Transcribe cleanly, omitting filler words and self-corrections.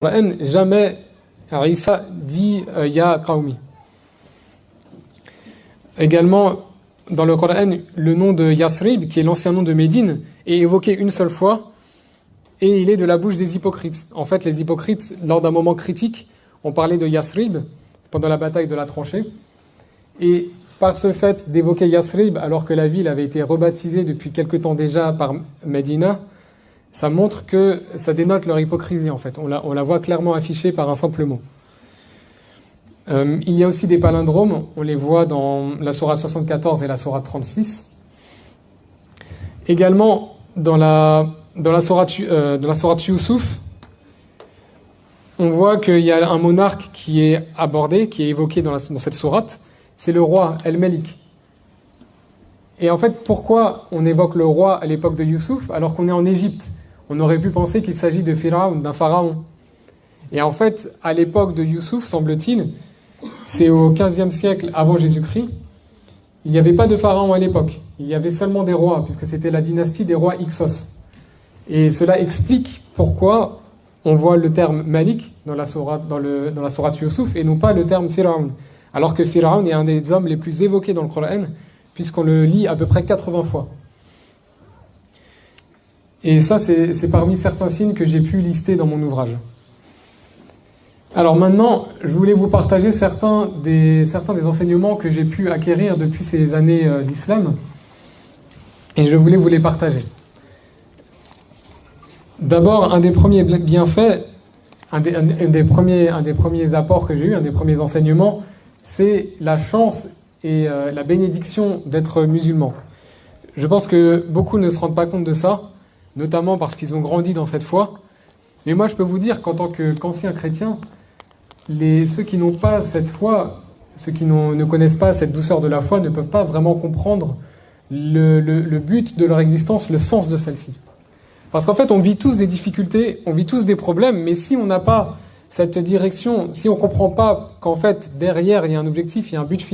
Coran, jamais Isa dit Ya Qawmi. Également, dans le Coran, le nom de Yasrib, qui est l'ancien nom de Médine, est évoqué une seule fois, et il est de la bouche des hypocrites. En fait, les hypocrites, lors d'un moment critique, ont parlé de Yasrib pendant la bataille de la tranchée. Et par ce fait d'évoquer Yasrib, alors que la ville avait été rebaptisée depuis quelque temps déjà par Médina, ça montre que ça dénote leur hypocrisie, en fait. On la voit clairement affichée par un simple mot. Il y a aussi des palindromes, on les voit dans la sourate 74 et la sourate 36. Également, dans la sourate Youssouf, on voit qu'il y a un monarque qui est abordé, qui est évoqué dans cette sourate, c'est le roi El-Malik. Et en fait, pourquoi on évoque le roi à l'époque de Youssouf alors qu'on est en Égypte? On aurait pu penser qu'il s'agit de Pharaon, d'un pharaon. Et en fait, à l'époque de Youssouf, semble-t-il, c'est au XVe siècle avant Jésus-Christ, il n'y avait pas de pharaon à l'époque. Il y avait seulement des rois, puisque c'était la dynastie des rois Hyksos. Et cela explique pourquoi on voit le terme Malik dans la sourate Youssouf et non pas le terme Pharaon. Alors que Pharaon est un des hommes les plus évoqués dans le Coran, puisqu'on le lit à peu près 80 fois. Et ça, c'est parmi certains signes que j'ai pu lister dans mon ouvrage. Alors maintenant, je voulais vous partager certains des enseignements que j'ai pu acquérir depuis ces années d'islam, et je voulais vous les partager. D'abord, un des premiers bienfaits, un des premiers apports que j'ai eu, un des premiers enseignements, c'est la chance et la bénédiction d'être musulman. Je pense que beaucoup ne se rendent pas compte de ça, notamment parce qu'ils ont grandi dans cette foi. Mais moi, je peux vous dire qu'en tant qu'ancien chrétien, ceux qui n'ont pas cette foi, ceux qui ne connaissent pas cette douceur de la foi, ne peuvent pas vraiment comprendre le but de leur existence, le sens de celle-ci. Parce qu'en fait, on vit tous des difficultés, on vit tous des problèmes, mais si on n'a pas cette direction, si on ne comprend pas qu'en fait, derrière, il y a un objectif, il y a un but final,